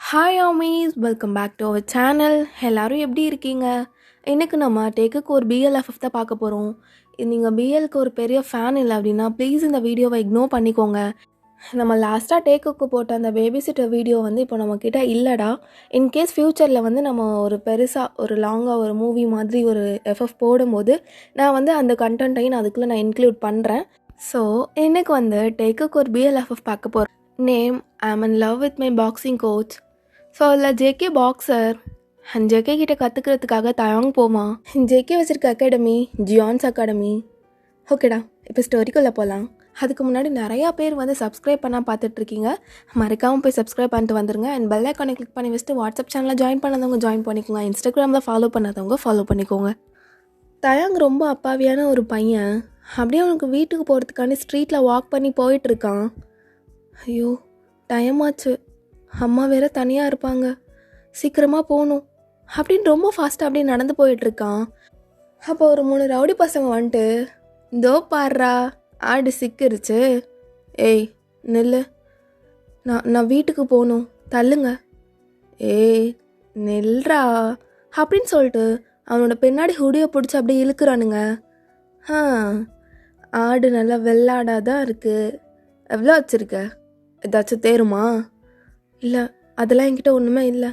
Hi ஆமீஸ், welcome back to our channel. எல்லோரும் எப்படி இருக்கீங்க? இன்றைக்கி நம்ம டேக்குக்கு ஒரு பிஎல்எஃப்எஃப் தான் பார்க்க போகிறோம். நீங்கள் பிஎல்க்கு ஒரு பெரிய ஃபேன் இல்லை அப்படின்னா ப்ளீஸ் இந்த வீடியோவை இக்னோர் பண்ணிக்கோங்க. நம்ம லாஸ்ட்டாக டேக்குக்கு போட்ட அந்த பேபி சிட்டர் வீடியோ இப்போ நம்மக்கிட்ட இல்லைடா. இன்கேஸ் ஃப்யூச்சரில் நம்ம ஒரு பெருசாக ஒரு லாங்காக ஒரு மூவி மாதிரி ஒரு எஃப்எஃப் போடும்போது நான் அந்த கண்டென்ட்டையும் நான் அதுக்குள்ளே நான் இன்க்ளூட் பண்ணுறேன். ஸோ இன்றைக்கி டேக்குக்கு ஒரு பிஎல்எஃப்எஃப் பார்க்க போகிறேன். Name I'm in love with my boxing coach. So அதில் ஜேகே பாக்ஸர் அண்ட் ஜேகே கிட்டே கற்றுக்கிறதுக்காக தயாங் போமா. ஜேகே வச்சுருக்க அகாடமி ஜியான்ஸ் அகாடமி. ஓகேடா, இப்போ ஸ்டோரிக்குள்ளே போகலாம். அதுக்கு முன்னாடி நிறையா பேர் சப்ஸ்கிரைப் பண்ணால் பார்த்துட்ருக்கீங்க. மறக்காமல் போய் சப்ஸ்கிரைப் பண்ணிட்டு வந்துருங்க. அண்ட் பெல் ஐக்கானை கிளிக் பண்ணி வச்சுட்டு வாட்ஸ்அப் சேனலில் ஜாயின் பண்ணாதவங்க ஜாயின் பண்ணிக்கோங்க. இன்ஸ்டாகிராமில் ஃபாலோ பண்ணாதவங்க ஃபாலோ பண்ணிக்கோங்க. தயாங் ரொம்ப அப்பாவியான ஒரு பையன். அப்படியே அவனுக்கு வீட்டுக்கு போகிறதுக்காண்டி ஸ்ட்ரீட்டில் வாக் பண்ணி போயிட்டுருக்கான். ஐயோ, டைம் ஆச்சு, அம்மா வேற தனியாக இருப்பாங்க, சீக்கிரமாக போகணும் அப்படின்னு ரொம்ப ஃபாஸ்ட்டாக அப்படியே நடந்து போயிட்டுருக்கான். அப்போ ஒரு 3 ரவுடி பசங்க இதோ பாடுறா ஆடு சிக்கிருச்சு, ஏய் நெல்லு, நான் வீட்டுக்கு போகணும், தள்ளுங்க, ஏய் நெல்றா அப்படின்னு சொல்லிட்டு அவனோட பின்னாடி ஹுடியை பிடிச்சி அப்படியே இழுக்கிறானுங்க. ஆடு நல்லா வெள்ளாடாக தான் இருக்குது, எவ்வளோ வச்சுருக்க, ஏதாச்சும் தேருமா? இல்லை, அதெல்லாம் என்கிட்ட ஒன்றுமே இல்லை.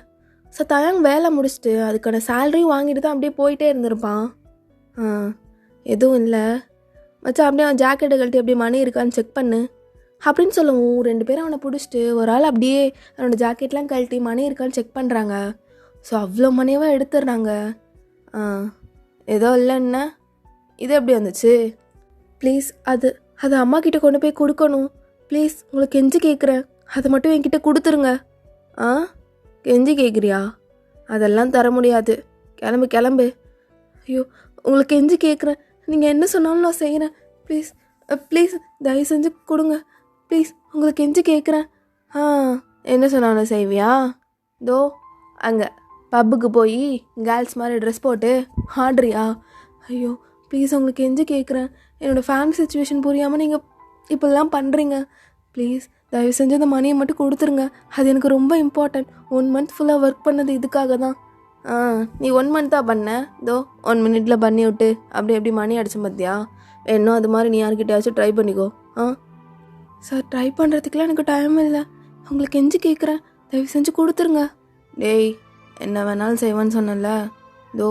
ஸோ தயாங் வேலை முடிச்சுட்டு அதுக்கான சேலரியும் வாங்கிட்டு தான் அப்படியே போயிட்டே இருந்திருப்பான். எதுவும் இல்லை மச்சான், அப்படியே அவன் ஜாக்கெட்டை கழட்டி அப்படியே மணி இருக்கான்னு செக் பண்ணு அப்படின்னு சொல்லவும் 2 பேரும் அவனை பிடிச்சிட்டு ஒரு ஆள் அப்படியே அவனோட ஜாக்கெட்லாம் கழட்டி மணி இருக்கான்னு செக் பண்ணுறாங்க. ஸோ அவ்வளோ மணியவாக எடுத்துடுறாங்க. ஏதோ இல்லைன்னா இது எப்படி வந்துச்சு? ப்ளீஸ் அது அம்மா கிட்டே கொண்டு போய் கொடுக்கணும், ப்ளீஸ் உங்களுக்கு கெஞ்சி கேட்குறேன், அதை மட்டும் என்கிட்ட கொடுத்துருங்க. கெஞ்சி கேட்குறியா? அதெல்லாம் தர முடியாது, கிளம்பு கிளம்பு. ஐயோ, உங்களுக்கு கெஞ்சி கேட்குறேன், நீங்கள் என்ன சொன்னாலும் நான் செய்கிறேன், ப்ளீஸ் ப்ளீஸ் தயவு செஞ்சு கொடுங்க, ப்ளீஸ் உங்களுக்கு கெஞ்சி கேட்குறேன். என்ன சொன்னாலும் செய்வியா? தோ அங்கே பப்புக்கு போய் கேர்ள்ஸ் மாதிரி ட்ரெஸ் போட்டு ஆடுறியா? ஐயோ ப்ளீஸ் உங்களுக்கு கெஞ்சி கேட்குறேன், என்னோடய ஃபேமிலி சுச்சுவேஷன் புரியாமல் நீங்கள் இப்படிலாம் பண்ணுறீங்க, ப்ளீஸ் தயவு செஞ்சு அந்த மணியை மட்டும் கொடுத்துருங்க, அது எனக்கு ரொம்ப இம்பார்ட்டன்ட். 1 மந்த் ஃபுல்லாக ஒர்க் பண்ணது இதுக்காக தான். நீ 1 மந்த்தாக பண்ண, இதோ 1 மினிட்ல பண்ணி விட்டு அப்படி எப்படி மணி அடிச்சு பார்த்தியா? வேணும் அது மாதிரி நீ யார்கிட்டயாச்சும் ட்ரை பண்ணிக்கோ. சார், ட்ரை பண்ணுறதுக்குலாம் எனக்கு டைம் இல்லை, உங்களுக்கு கெஞ்சி கேட்குறேன், தயவு செஞ்சு கொடுத்துருங்க. டேய், என்ன வேணாலும் செய்வான்னு சொன்னல, இதோ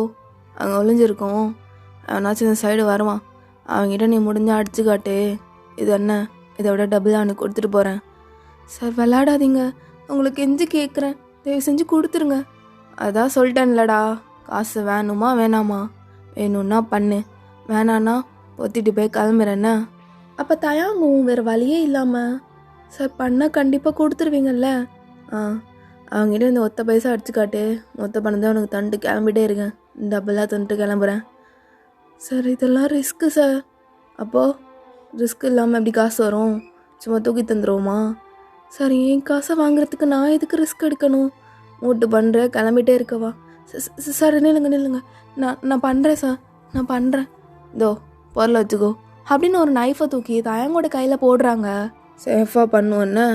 அங்கே ஒளிஞ்சிருக்கோம், அவனாச்சும் இந்த சைடு வருவான், அவங்ககிட்ட நீ முடிஞ்சால் அடிச்சு காட்டு, இது என்ன இதை விட டபுள் அவனுக்கு கொடுத்துட்டு போகிறேன். சார் விளாடாதீங்க, உங்களுக்கு கெஞ்சி கேட்குறேன், தயவு செஞ்சு கொடுத்துருங்க. அதான் சொல்லிட்டேன்லடா, காசு வேணுமா வேணாமா? வேணும்னா பண்ணு, வேணான்னா ஒத்திட்டு போய் கிளம்புறேன்னா. அப்போ தயாங்கும் வேறு வழியே இல்லாமல், சார் பண்ணால் கண்டிப்பாக கொடுத்துருவீங்கல்ல? அவங்ககிட்ட இந்த ஒத்த பைசா அடிச்சு காட்டு, மொத்த பணம் தான் உனக்கு தந்துட்டு கிளம்பிட்டே இருக்கேன், டபுளாக தந்துட்டு கிளம்புறேன். சார் இதெல்லாம் ரிஸ்க்கு சார். அப்போது ரிஸ்க் இல்லாமல் எப்படி காசு வரும்? சும்மா தூக்கி தந்துடுவோமா? சார், என் காசை வாங்குறதுக்கு நான் எதுக்கு ரிஸ்க் எடுக்கணும்? மூட்டு பண்ணுற கிளம்பிட்டே இருக்கவா? சார் நில்லுங்க, நான் பண்ணுறேன் சார், நான் பண்ணுறேன், இதோ பொருளை வச்சுக்கோ அப்படின்னு ஒரு நைஃபை தூக்கி தயங்கோட கையில் போடுறாங்க. சேஃபாக பண்ணுவோன்னு,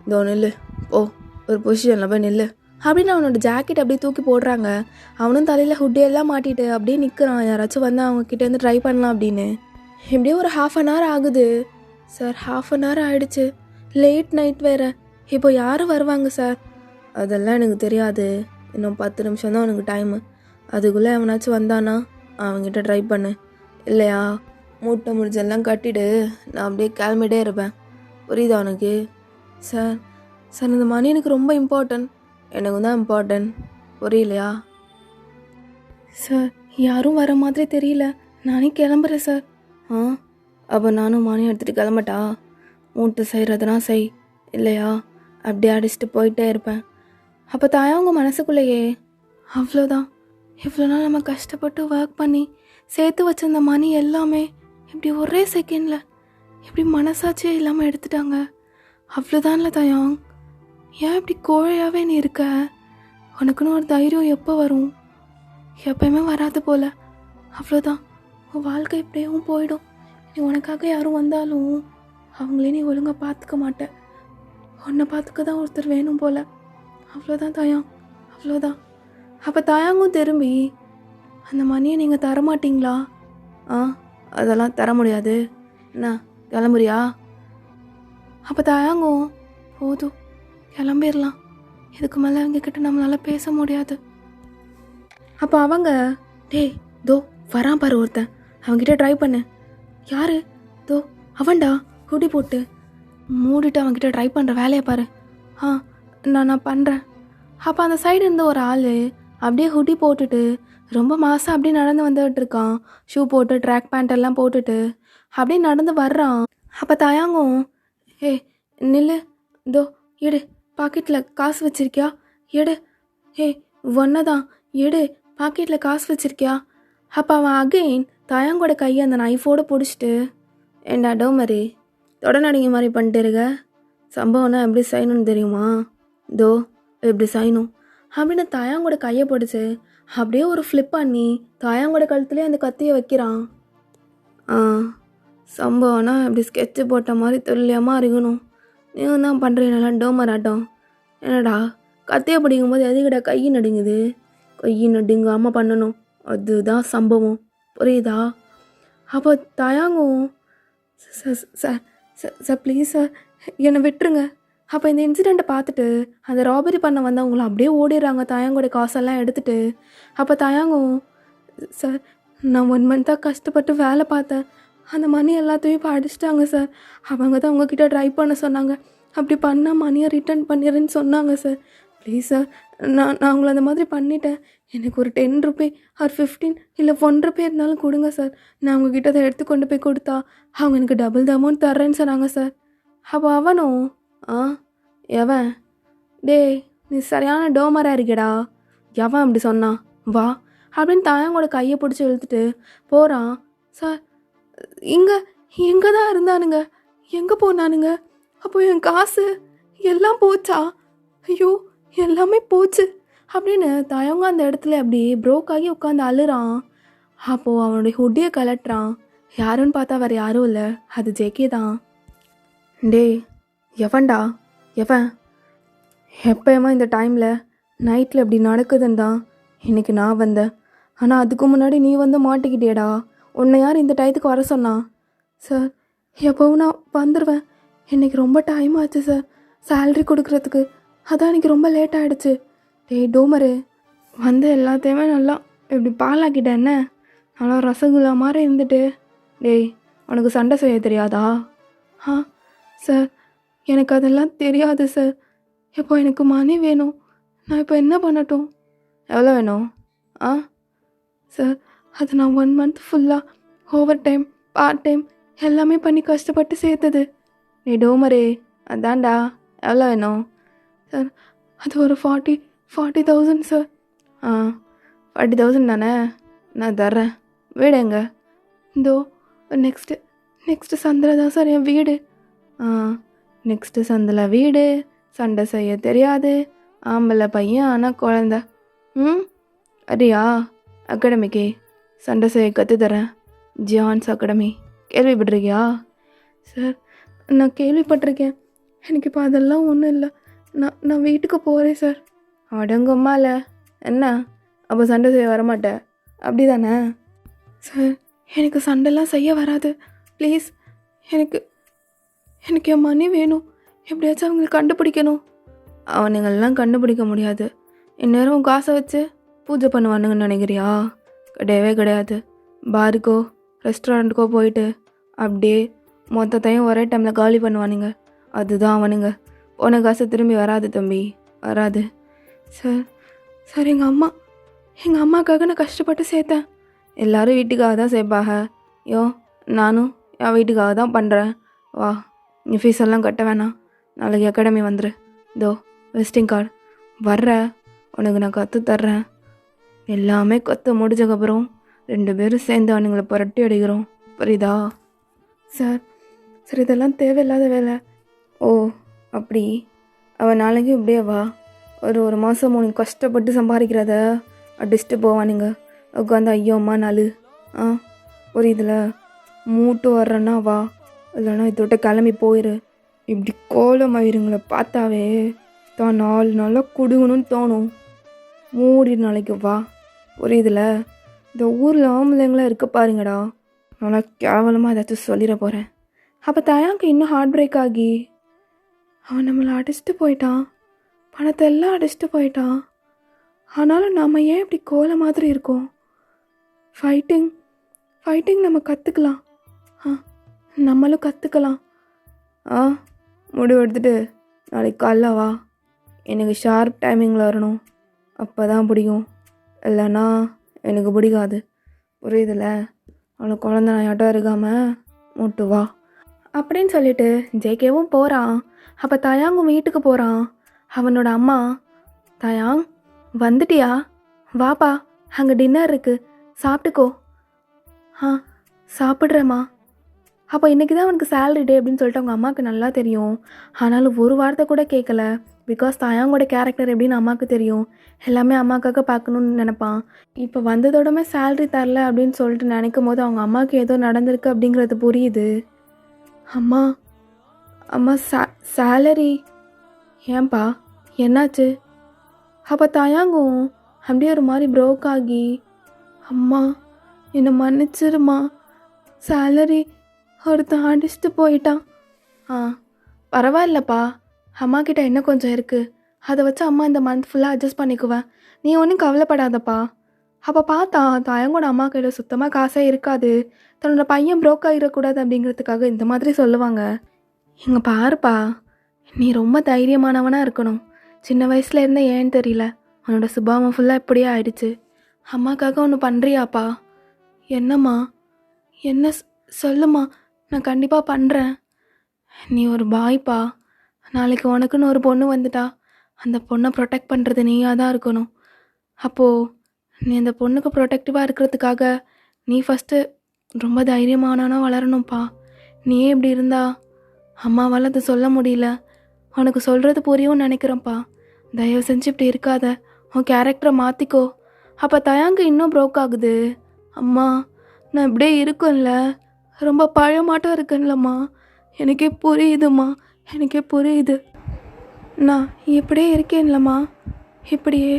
இதோ நில்லு, ஓ ஒரு பொசிஷனில் போய் நில்லு அப்படின்னு அவனோட ஜாக்கெட் அப்படியே தூக்கி போடுறாங்க. அவனும் தலையில் ஹுட்டியெல்லாம் மாட்டிட்டு அப்படியே நிற்கிறான், யாராச்சும் வந்து அவங்கக்கிட்டேருந்து ட்ரை பண்ணலாம் அப்படின்னு. எப்படியோ ஒரு 1/2 அன் ஹவர் ஆகுது. சார் 1/2 அன் ஹவர் ஆகிடுச்சு, லேட் நைட் வேறு, இப்போ யார் வருவாங்க சார்? அதெல்லாம் எனக்கு தெரியாது, இன்னும் 10 நிமிஷம் தான் உனக்கு டைமு, அதுக்குள்ளே அவனாச்சும் வந்தானா அவங்ககிட்ட ட்ரை பண்ணு, இல்லையா மூட்டை முடிஞ்செல்லாம் கட்டிட்டு நான் அப்படியே கிளம்பிட்டே இருப்பேன், புரியுதா உனக்கு? சார் இந்த மணி எனக்கு ரொம்ப இம்பார்ட்டன்ட், எனக்கு தான் இம்பார்ட்டன்ட், புரியலையா? சார் யாரும் வர மாதிரி தெரியல, நானே கிளம்புறேன் சார். அப்போ நானும் மணி எடுத்துகிட்டு கிளம்பட்டா? மூட்டு செய்கிறதுனா செய், இல்லையா அப்படியே அடிச்சுட்டு போயிட்டே இருப்பேன். அப்போ தாயவங்க மனசுக்குள்ளேயே, அவ்வளோதான், இவ்வளோ நாள் நம்ம கஷ்டப்பட்டு ஒர்க் பண்ணி சேர்த்து வச்சிருந்த மணி எல்லாமே இப்படி ஒரே செகண்டில் இப்படி மனசாட்சியே இல்லாமல் எடுத்துட்டாங்க, அவ்வளோதான்ல தாயாங், ஏன் இப்படி கோழையாகவே நீ இருக்க? உனக்குன்னு ஒரு தைரியம் எப்போ வரும்? எப்பயுமே வராது போல், அவ்வளோதான், உன் வாழ்க்கை இப்படியும் போயிடும். நீ உனக்காக யாரும் வந்தாலும் அவங்களே நீ ஒழுங்காக பார்த்துக்க மாட்டேன், உன்னை பார்த்துக்க தான் ஒருத்தர் வேணும் போல், அவ்வளோதான் தாயாங், அவ்வளோதான். அப்போ தாயாங்கும் திரும்பி, அந்த மணியை நீங்கள் தரமாட்டிங்களா? ஆ, அதெல்லாம் தர முடியாது. என்ன கிளம்புறியா? அப்போ தாயாங்கும், போதும் கிளம்பிடலாம், இதுக்கு மேலே அவங்கக்கிட்ட நம்மளால் பேச முடியாது. அப்போ அவங்க, டேய் தோ வரான் பாரு ஒருத்தன், அவன்கிட்ட ட்ரை பண்ணு. யாரு? தோ அவன்டா, ஹுடி போட்டு மூடிட்டு அவன்கிட்ட ட்ரை பண்ணுற வேலையை பாரு. ஆ, நான் பண்ணுறேன். அப்போ அந்த சைடு இருந்த ஒரு ஆள் அப்படியே ஹுடி போட்டுட்டு ரொம்ப மாதம் அப்படியே நடந்து வந்துட்டு இருக்கான். ஷூ போட்டு ட்ராக் பேண்ட் எல்லாம் போட்டுட்டு அப்படியே நடந்து வர்றான். அப்போ தாயாங்கும், ஏய் நில்லு, இதோ எடு, பாக்கெட்டில் காசு வச்சிருக்கியா? எடு. ஏய் ஒன்றை தான் எடு, பாக்கெட்டில் காசு வச்சிருக்கியா? அப்போ அவன் அகெயின் தாயாங்கோட கையை அந்த நைஃபோடு பிடிச்சிட்டு, ஏண்டா டோமரி தொடநடிங்க மாதிரி பண்ணிட்டு இருக்க, சம்பவம்னா எப்படி செய்யணும்னு தெரியுமா? தோ எப்படி செய்யணும் அப்படின்னு தாயாங்கோட கையை பிடிச்சி அப்படியே ஒரு ஃப்ளிப் பண்ணி தாயாங்கோட கழுத்துலேயே அந்த கத்தியை வைக்கிறான். சம்பவம்னா இப்படி ஸ்கெட்சு போட்ட மாதிரி துல்லியமாக இருக்கணும். நீங்கள் தான் பண்ணுறீங்களா டோமர் ஆட்டம்? என்னடா கத்தியை பிடிக்கும்போது எதுக்கிட்ட கை நடுங்குது? கை நடுங்காமல் பண்ணணும், அதுதான் சம்பவம், புரியுதா? அப்போ தாயாங்கும், சார் சார் ப்ளீஸ் சார் என்னை விட்டுருங்க. அப்போ இந்த இன்சிடெண்ட்டை பார்த்துட்டு அந்த ராபரி பண்ண வந்தவங்களும் அப்படியே ஓடிடுறாங்க தாயாங்கோட காசெல்லாம் எடுத்துகிட்டு. அப்போ தாயாங்கும், சார் நான் 1 மந்த்தாக கஷ்டப்பட்டு வேலை பார்த்தேன், அந்த மணி எல்லாத்தையும் இப்போ அடிச்சிட்டாங்க சார். அவங்க தான் உங்ககிட்ட ட்ரை பண்ண சொன்னாங்க, அப்படி பண்ணால் மணியை ரிட்டர்ன் பண்ணிடுறேன்னு சொன்னாங்க சார். ப்ளீஸ் சார், நான் உங்களை அந்த மாதிரி பண்ணிட்டேன், எனக்கு ஒரு 10 ரூபி ஆர் 15 இல்லை 1 ரூபி இருந்தாலும் கொடுங்க சார். நான் உங்ககிட்ட அதை எடுத்து கொண்டு போய் கொடுத்தா அவங்க எனக்கு டபுள் த அமௌண்ட் தர்றேன்னு சொன்னாங்க சார். அப்போ அவனும், எவன்? டேய் நீ சரியான டோமராக இருக்கடா, எவன் அப்படி சொன்னான் வா அப்படின்னு தாயாங்கோட கையை பிடிச்சி இழுத்துட்டு போகிறான். சார் இங்கே தான் இருந்தானுங்க, எங்கே போனானுங்க? அப்போ என் காசு எல்லாம் போச்சா? ஐயோ எல்லாமே போச்சு அப்படின்னு தாயவங்க அந்த இடத்துல அப்படி ப்ரோக் ஆகி உட்காந்து அழுறான். அப்போது அவனுடைய ஹுட்டியை கலட்டுறான். யாருன்னு பார்த்தா வேறு யாரும் இல்லை, அது ஜேகே தான். டேய் எவன்டா எவன்? எப்போயுமா இந்த டைமில் நைட்டில் இப்படி நடக்குதுன்னு தான் இன்றைக்கி நான் வந்தேன், ஆனால் அதுக்கு முன்னாடி நீ வந்து மாட்டிக்கிட்டேடா. உன்னை யார் இந்த டயத்துக்கு வர சொன்னா? சார் எப்போவும் நான் வந்துடுவேன், இன்றைக்கி ரொம்ப டைம் ஆச்சு சார் சேல்ரி கொடுக்குறதுக்கு, அதான் இன்றைக்கி ரொம்ப லேட் ஆகிடுச்சு. டேய் டோமரு, வந்து எல்லாத்தையுமே நல்லா இப்படி பாலாக்கிட்டேன், என்ன நல்லா ரசகுல்லா மாதிரி இருந்துட்டு. டேய் உனக்கு சண்டை செய்ய தெரியாதா? சார் எனக்கு அதெல்லாம் தெரியாது சார். எப்போ எனக்கு மணி வேணும், நான் இப்போ என்ன பண்ணட்டும்? எவ்வளோ வேணும்? சார் அது நான் 1 மந்த் ஃபுல்லாக ஓவர் டைம் பார்ட் டைம் எல்லாமே பண்ணி கஷ்டப்பட்டு சேர்த்தது. நீ டோமரே அதான்டா, எவ்வளோ வேணும்? சார் அது ஒரு 40,000 சார். 40,000 தானே, நான் தர்றேன். வீடு எங்கே? இதோ நெக்ஸ்ட்டு சந்தில் தான் சார் என் வீடு. நெக்ஸ்ட்டு சந்தில் வீடு, சண்டை செய்ய தெரியாது, ஆம்பளை பையன் ஆனால் குழந்த. அரியா அகாடமிக்கு சண்டை செய்ய கற்றுத்தரேன், ஜான்ஸ் அகாடமி, கேள்விப்பட்டிருக்கியா? சார் நான் கேள்விப்பட்டிருக்கேன், எனக்கு இப்போ அதெல்லாம் ஒன்றும் இல்லை, நான் வீட்டுக்கு போகிறேன் சார். அடங்கம்மால என்ன அப்போ சண்டை செய்ய வரமாட்டேன் அப்படி தானே? சார் எனக்கு சண்டைலாம் செய்ய வராது, ப்ளீஸ் எனக்கு என் மணி வேணும், எப்படியாச்சும் அவங்களை கண்டுபிடிக்கணும். அவனுங்கள்லாம் கண்டுபிடிக்க முடியாது, இந்நேரம் காசை வச்சு பூஜை பண்ணுவானுங்கன்னு நினைக்கிறியா? கிடையவே கிடையாது. பாருக்கோ ரெஸ்டாரண்ட்டுக்கோ போயிட்டு அப்படியே மொத்தத்தையும் ஒரே டைமில் காலி பண்ணுவானுங்க, அதுதான் அவனுங்க. போன காசு திரும்பி வராது தம்பி, வராது. சார் எங்கள் அம்மாக்காக நான் கஷ்டப்பட்டு சேர்த்தேன், எல்லோரும் வீட்டுக்காக தான் சேர்ப்பாங்க, நானும் என் வீட்டுக்காக தான் பண்ணுறேன். வா நீ ஃபீஸ் எல்லாம் கட்ட வேணாம், நாளைக்கு அகாடமி வந்துரு, இதோ விசிட்டிங் கார்டு வர்ற, உனக்கு நான் கற்று தர்றேன். எல்லாமே கற்று முடிஞ்சக்கப்புறம் 2 பேரும் சேர்ந்து அவனுங்களை புரட்டி அடிக்கிறோம், புரியுதா? சார் இதெல்லாம் தேவையில்லாத வேலை. ஓ அப்படி, அவன் நாளைக்கு இப்படியே வா, ஒரு மாதம் உனக்கு கஷ்டப்பட்டு சம்பாதிக்கிறத அடிச்சுட்டு போவானுங்க, உட்காந்து ஐயோ அம்மா நாள். புரியுதுல? மூட்டு வர்றேன்னா வா, இல்லைன்னா இதோட்ட கிளம்பி போயிரு. இப்படி கோலம் ஆயிருங்களை பார்த்தாவே தான் 4 நாளாக குடுங்கணும்னு தோணும். மூடி நாளைக்கு வா. புரியுதுல? இந்த ஊரில் ஆம்பளைங்களாம் இருக்க பாருங்கடா. நல்லா கேவலமாக ஏதாச்சும் சொல்லிட போகிறேன். அப்போ தயாக்கு இன்னும் ஹார்ட் பிரேக் ஆகி அவன் நம்மளை அடிச்சுட்டு போயிட்டான். பணத்தை எல்லாம் அடிச்சுட்டு போயிட்டான். ஆனாலும் நம்ம ஏன் இப்படி கோலை மாதிரி இருக்கோம்? ஃபைட்டிங் நம்ம கற்றுக்கலாம். நம்மளும் கற்றுக்கலாம். முடிவு எடுத்துட்டு நாளைக்கு காலைல வா. எனக்கு ஷார்ப் டைமிங்கில் வரணும். அப்போ தான் பிடிக்கும். இல்லைன்னா எனக்கு பிடிக்காது. புரியுதுல? அவனுக்கு குழந்த நாயாட்டம் இருக்காமல் மூட்டு வா அப்படின்னு சொல்லிட்டு ஜேகேவும் போகிறான். அப்போ தயாங்கும் வீட்டுக்கு போகிறான். அவனோட அம்மா, தயாங் வந்துட்டியா? வாப்பா, அங்கே டின்னர் இருக்குது, சாப்பிட்டுக்கோ. சாப்பிட்றேம்மா. அப்போ இன்றைக்கி தான் அவனுக்கு சேலரி டே அப்படின்னு சொல்லிட்டு அவங்க அம்மாவுக்கு நல்லா தெரியும். ஆனாலும் ஒரு வார்த்தை கூட கேட்கல. பிகாஸ் தயாங்கோட கேரக்டர் எப்படின்னு அம்மாவுக்கு தெரியும். எல்லாமே அம்மாக்காக பார்க்கணுன்னு நினப்பான். இப்போ வந்ததோடமே சேலரி தரல அப்படின்னு சொல்லிட்டு நினைக்கும் போது அவங்க அம்மாவுக்கு ஏதோ நடந்திருக்கு அப்படிங்கிறது புரியுது. அம்மா சேலரி ஏன்பா, என்னாச்சு? அப்போ தயாங்கும் அப்படியே ஒரு மாதிரி ப்ரோக் ஆகி, அம்மா என்னை மன்னிச்சிருமா, சேலரி ஒருத்தன் அடிச்சுட்டு போயிட்டான். பரவாயில்லப்பா, அம்மா கிட்ட என்ன கொஞ்சம் இருக்குது, அதை வச்சு அம்மா இந்த மந்த் ஃபுல்லாக அட்ஜஸ்ட் பண்ணிக்குவேன், நீ ஒன்றும் கவலைப்படாதப்பா. அப்போ பார்த்தா தயங்கோட அம்மா கையில் சுத்தமாக காசே இருக்காது. தன்னோட பையன் ப்ரோக் ஆகிடக்கூடாது அப்படிங்கிறதுக்காக இந்த மாதிரி சொல்லுவாங்க. இங்கே பாருப்பா, நீ ரொம்ப தைரியமானவனாக இருக்கணும். சின்ன வயசில் இருந்தே ஏன்னு தெரியல உன்னோட சுபாவம் ஃபுல்லாக இப்படியே ஆயிடுச்சு. அம்மாக்காக ஒன்று பண்ணுறியாப்பா? என்னம்மா? என்ன சொல்லுமா, நான் கண்டிப்பாக பண்ணுறேன். நீ ஒரு பாய்ப்பா. நாளைக்கு உனக்குன்னு ஒரு பொண்ணு வந்துட்டா அந்த பொண்ணை ப்ரொடெக்ட் பண்ணுறது நீயாக தான் இருக்கணும். அப்போது நீ அந்த பொண்ணுக்கு ப்ரொடெக்டிவாக இருக்கிறதுக்காக நீ ஃபஸ்ட்டு ரொம்ப தைரியமானவனா வளரணும்ப்பா. நீயே இப்படி இருந்தா அம்மாவால் அதை சொல்ல முடியல. உனக்கு சொல்கிறது புரியும்னு நினைக்கிறேன்ப்பா. தயவு செஞ்சு இப்படி இருக்காத, உன் கேரக்டரை மாற்றிக்கோ. அப்போ தயாங்கு இன்னும் ப்ரோக் ஆகுது. அம்மா நான் இப்படியே இருக்கும்ல, ரொம்ப பழமாட்டம் இருக்குல்லம்மா, எனக்கே புரியுதும்மா, எனக்கே புரியுது. நான் இப்படியே இருக்கேன்லம்மா, இப்படியே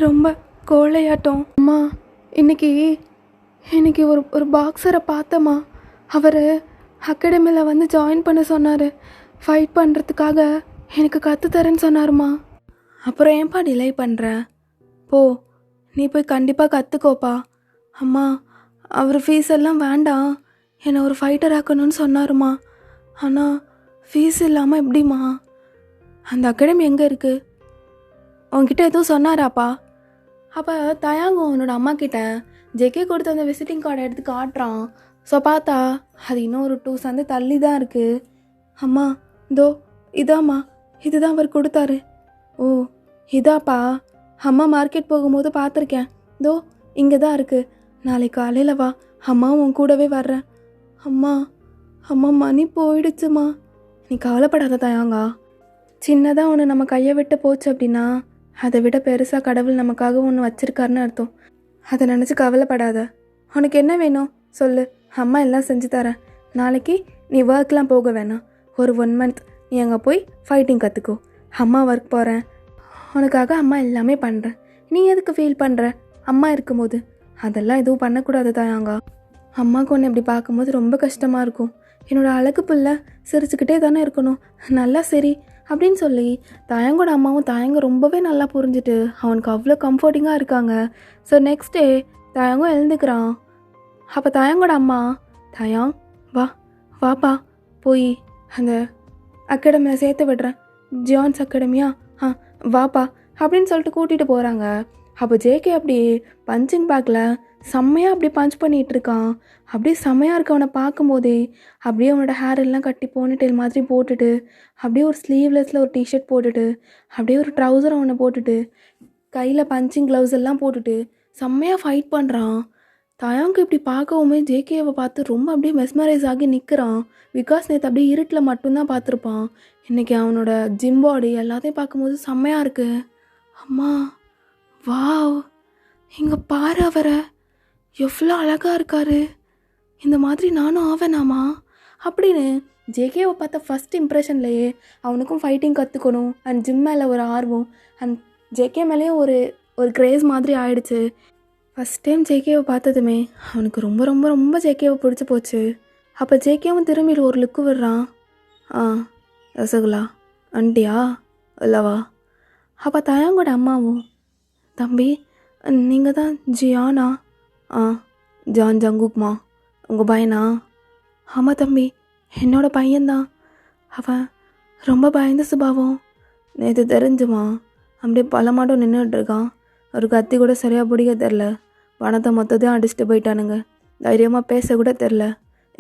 ரொம்ப கோழையாட்டம். அம்மா இன்னைக்கு ஒரு பாக்ஸரை பார்த்தம்மா. அவர் அகாடமியில் வந்து ஜாயின் பண்ண சொன்னார். ஃபைட் பண்ணுறதுக்காக எனக்கு கற்றுத்தரேன்னு சொன்னாருமா. அப்புறம் ஏன்பா டிலே பண்ணுற? போ, நீ போய் கண்டிப்பாக கற்றுக்கோப்பா. அம்மா அவர் ஃபீஸ் எல்லாம் வேண்டாம், என்னை ஒரு ஃபைட்டர் ஆக்கணும்னு சொன்னாருமா. ஆனால் ஃபீஸ் இல்லாமல் எப்படிம்மா? அந்த அகாடமி எங்கே இருக்குது? உங்ககிட்ட எதுவும் சொன்னாராப்பா? அப்போ தயாங்கும் அவனோட அம்மா கிட்ட ஜேகே கொடுத்த அந்த விசிட்டிங் கார்டை எடுத்து காட்டுறான். ஸோ பார்த்தா அது இன்னும் ஒரு 2 சந்து தள்ளி தான் இருக்குது. அம்மா இதோ இதாம்மா, இதுதான் அவர் கொடுத்தாரு. ஓ இதாப்பா, அம்மா மார்க்கெட் போகும்போது பார்த்துருக்கேன். இதோ இங்கே தான் இருக்குது. நாளைக்கு காலையில் வா, அம்மா உன் கூடவே வர்றேன். அம்மா மணி போயிடுச்சுமா. நீ கவலைப்படாத தயாங்கா. சின்னதாக ஒன்று நம்ம கையை விட்டு போச்சு அப்படின்னா அதை விட பெருசாக கடவுள் நமக்காக ஒன்று வச்சுருக்காருன்னு அர்த்தம். அதை நினச்சி கவலைப்படாத. உனக்கு என்ன வேணும் சொல்லு, அம்மா எல்லாம் செஞ்சு தரேன். நாளைக்கு நீ ஒர்க்லாம் போக வேணாம். ஒரு 1 மந்த் நீ அங்கே போய் ஃபைட்டிங் கற்றுக்கோ. அம்மா ஒர்க் போகிறேன், உனக்காக அம்மா எல்லாமே பண்ணுறேன். நீ எதுக்கு ஃபீல் பண்ணுற? அம்மா இருக்கும்போது அதெல்லாம் எதுவும் பண்ணக்கூடாது தயாங்கா. அம்மாவுக்கு ஒன்று இப்படி பார்க்கும்போது ரொம்ப கஷ்டமாக இருக்கும். என்னோடய அழகு பிள்ளை சிரிச்சுக்கிட்டே தானே இருக்கணும், நல்லா சரி அப்படின்னு சொல்லி தயங்கோட அம்மாவும் தயங்க ரொம்பவே நல்லா புரிஞ்சுட்டு அவனுக்கு அவ்வளோ கம்ஃபர்டிங்காக இருக்காங்க. ஸோ நெக்ஸ்ட் டே தயங்கும் எழுந்துக்கிறான். அப்போ தயங்கோட அம்மா, தயாங் வாப்பா போய் அந்த அகாடமியில் சேர்த்து விடுறேன், ஜான்ஸ் அகாடமியா, வாப்பா அப்படின்னு சொல்லிட்டு கூட்டிகிட்டு போகிறாங்க. அப்போ ஜேகே அப்படி பஞ்சிங் பேக்கில் செம்மையாக அப்படி பஞ்ச் பண்ணிகிட்டு இருக்கான். அப்படியே செம்மையாக இருக்க அவனை பார்க்கும்போதே அப்படியே அவனோட ஹேர் எல்லாம் கட்டி போனிடெயில் மாதிரி போட்டுட்டு அப்படியே ஒரு ஸ்லீவ்லெஸில் ஒரு டிஷர்ட் போட்டுட்டு அப்படியே ஒரு ட்ரௌசர் அவனை போட்டுட்டு கையில் பஞ்சிங் க்ளவுஸ் எல்லாம் போட்டுட்டு செம்மையாக ஃபைட் பண்ணுறான். தயாங்கு இப்படி பார்க்கவுமே ஜேகேவை பார்த்து ரொம்ப அப்படியே மெஸ்மரைஸ் ஆகி நிற்கிறான். பிகாஸ் நேற்று அப்படியே இருட்டில் மட்டும்தான் பார்த்துருப்பான். இன்றைக்கி அவனோட ஜிம் பாடி எல்லாத்தையும் பார்க்கும்போது செம்மையாக இருக்குது. அம்மா வாவ், இங்கே பாரு, அவரை எவ்வளோ அழகாக இருக்காரு, இந்த மாதிரி நானும் ஆவேனாமா அப்படின்னு ஜேகேவை பார்த்த ஃபஸ்ட் இம்ப்ரெஷன்லையே அவனுக்கும் ஃபைட்டிங் கற்றுக்கணும் அண்ட் ஜிம் மேலே ஒரு ஆர்வம் அண்ட் ஜேகே மேலேயும் ஒரு ஒரு கிரேஸ் மாதிரி ஆயிடுச்சு. ஃபஸ்ட் டைம் ஜேகேவை பார்த்ததுமே அவனுக்கு ரொம்ப ரொம்ப ரொம்ப ஜேகேவை பிடிச்சி போச்சு. அப்போ ஜேகேவும் திரும்பி ஒரு லுக்கு விடுறான். ஆ ரசகுலா ஆண்டியா இல்லவா? அப்போ தயாங்கோட அம்மாவும், தம்பி நீங்கள் தான் ஜியானா? ஆ ஜான் ஜங்குக்மா, உங்கள் பையனா? ஆமாம் தம்பி, என்னோட பையன்தான். அவன் ரொம்ப பயந்த சுபாவம். நேற்று தெரிஞ்சுமா அப்படியே பல மாட்டம் நின்றுட்டுருக்கான். ஒரு கத்தி கூட சரியாக பிடிக்க தெரில. பணத்தை மொத்தத்தையும் அடிச்சுட்டு போயிட்டானுங்க. தைரியமாக பேச கூட தெரில.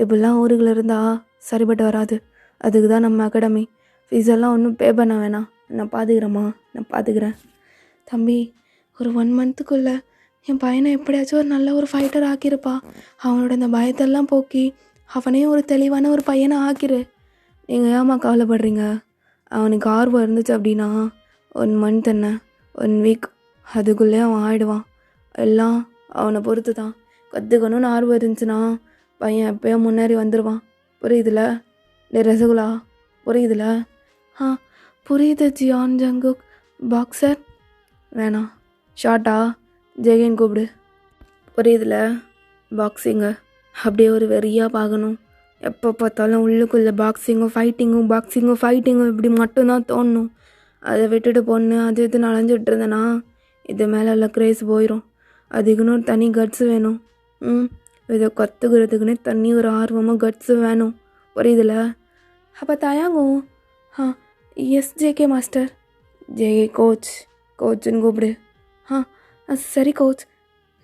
இப்படிலாம் ஊருகள் இருந்தால் சரிப்பட்டு வராது. அதுக்கு தான் நம்ம அகாடமி ஃபீஸ் எல்லாம் ஒன்றும் பே பண்ண வேணாம். நான் பார்த்துக்கிறேம்மா, நான் பார்த்துக்கிறேன். தம்பி ஒரு 1 மந்த்துக்குள்ளே என் பையனை எப்படியாச்சும் ஒரு நல்ல ஒரு ஃபைட்டர் ஆக்கியிருப்பா. அவனோட இந்த பயத்தெல்லாம் போக்கி அவனே ஒரு தெளிவான ஒரு பையனை ஆக்கிரு. நீங்கள் ஏம்மா கவலைப்படுறீங்க? அவனுக்கு ஆர்வம் இருந்துச்சு அப்படின்னா 1 மந்த் என்ன 1 வீக் அதுக்குள்ளே அவன் ஆயிடுவான். எல்லாம் அவனை பொறுத்து தான். கற்றுக்கணும்னு ஆர்வம் இருந்துச்சுன்னா பையன் எப்போயோ முன்னேறி வந்துடுவான். புரியுதுல ரசகுலா? புரியுதுல? ஆ புரியுது ஜியான் ஜங்குக். பாக்ஸர் வேணாம், ஷார்ட்டா ஜெகன் கூப்பிடு. புரியுதுல? பாக்ஸிங்க அப்படியே ஒரு வெறியாக பார்க்கணும். எப்போ பார்த்தாலும் உள்ளுக்குள்ளே பாக்ஸிங்கும் ஃபைட்டிங்கும் இப்படி மட்டும்தான் தோணணும். அதை விட்டுட்டு பொண்ணு அது இது அலைஞ்சிட்டு இருந்தேன்னா இது மேலே எல்லாம் க்ரேஸ் போயிடும். அதுக்குன்னு ஒரு தனி கட்ஸு வேணும். இதை கற்றுக்கிறதுக்குன்னு தனி ஒரு ஆர்வமாக கட்ஸு வேணும். புரியுதுல? அப்போ தயாங்கும். ஆ எஸ் ஜேகே மாஸ்டர். ஜேகே கோச்சுன்னு கூப்பிடு. சரி கோச்,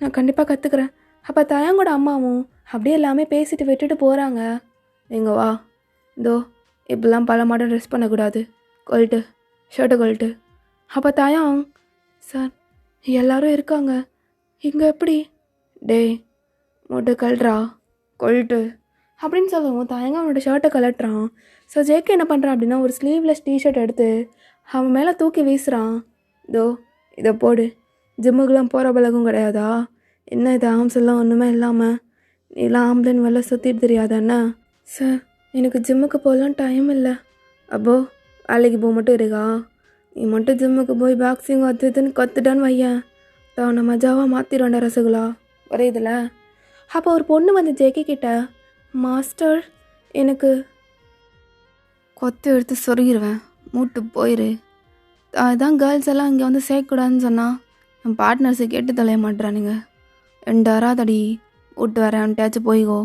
நான் கண்டிப்பாக கற்றுக்குறேன். அப்போ தயாங்கோட அம்மாவும் அப்படியே எல்லாமே பேசிட்டு விட்டுட்டு போகிறாங்க. எங்கே வா, இதோ இப்படிலாம் பல மாடம் ட்ரெஸ் பண்ணக்கூடாது, கொல்ட்டு ஷர்ட்டை கொல்ட்டு. அப்போ தயாங், சார் எல்லோரும் இருக்காங்க, இங்கே எப்படி? டேய் மொட்டை கல்றா கொல்ட்டு அப்படின்னு சொல்லவும் தயங்க அவனோட ஷர்ட்டை கலட்டுறான். ஸோ ஜேகே என்ன பண்ணுறான் அப்படின்னா ஒரு ஸ்லீவ்லெஸ் டிஷர்ட் எடுத்து அவன் மேலே தூக்கி வீசுகிறான். இதோ இதை போடு. ஜிம்முக்கெலாம் போகிற பழகம் கிடையாதா? என்ன இது ஆம்ஸ் எல்லாம் ஒன்றுமே இல்லாமல் நீலாம் ஆம்பளைன்னு வெளில சுற்றிட்டு தெரியாதாண்ணா? சார் எனக்கு ஜிம்முக்கு போகலாம் டைம் இல்லை. அப்போ வேலைக்கு போக மட்டும் இருக்கா? நீ மட்டும் ஜிம்முக்கு போய் பாக்ஸிங் அது இதுன்னு கற்றுட்டான்னு வையன், நான் மஜாவாக மாற்றிடுவேன்டா ரசகுலா. புரியுதுல? அப்போ ஒரு பொண்ணு வந்து ஜேகே கிட்ட, மாஸ்டர் எனக்கு கொத்து எடுத்து சொருகிடுவேன், மூட்டு போயிரு. அதுதான் கேர்ள்ஸ் எல்லாம் இங்கே வந்து சேர்க்கக்கூடாதுன்னு சொன்னால் என் பார்ட்னர்ஸை கேட்டு தொலைய மாட்டுறானுங்க. 2 தடி விட்டு வரேன்ட்டாச்சும் போய்கோ.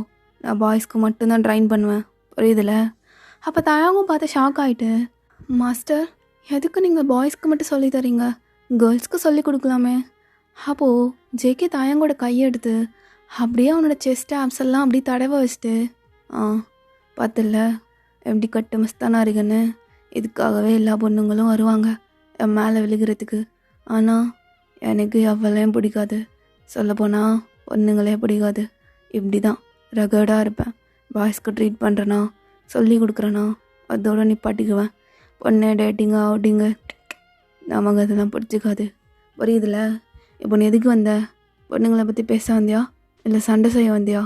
நான் பாய்ஸ்க்கு மட்டும்தான் ட்ரைன் பண்ணுவேன். புரியுதுல? அப்போ தயாங்கும் பார்த்து ஷாக் ஆகிட்டு, மாஸ்டர் எதுக்கு நீங்கள் பாய்ஸ்க்கு மட்டும் சொல்லி தரீங்க, கேர்ள்ஸ்க்கு சொல்லி கொடுக்கலாமே. அப்போது ஜேகே தயாங்கோட கையெடுத்து அப்படியே அவனோட செஸ்ட் ஆப்ஸ் எல்லாம் அப்படியே தடவை வச்சுட்டு, பார்த்துல எப்படி கட்டு மஸ்தானா இருக்குன்னு. இதுக்காகவே எல்லா பொண்ணுங்களும் வருவாங்க என் மேலே விழுகிறதுக்கு. ஆனால் எனக்கு அவ்வளோயும் பிடிக்காது. சொல்லப்போனால் பொண்ணுங்களே பிடிக்காது. இப்படி தான் ரகடாக இருப்பேன். பாய்ஸ்க்கு ட்ரீட் பண்ணுறேன்னா சொல்லி கொடுக்குறேன்னா அதோட நிப்பாட்டிக்குவேன். பொண்ணு டேட்டிங்கு அவுட்டிங்கு நமக்கு அதெல்லாம் பிடிச்சிக்காது. புரியுதுல? இப்போ நீ எதுக்கு வந்த? பொண்ணுங்களை பற்றி பேச வந்தியா இல்லை சண்டை செய்ய வந்தியா?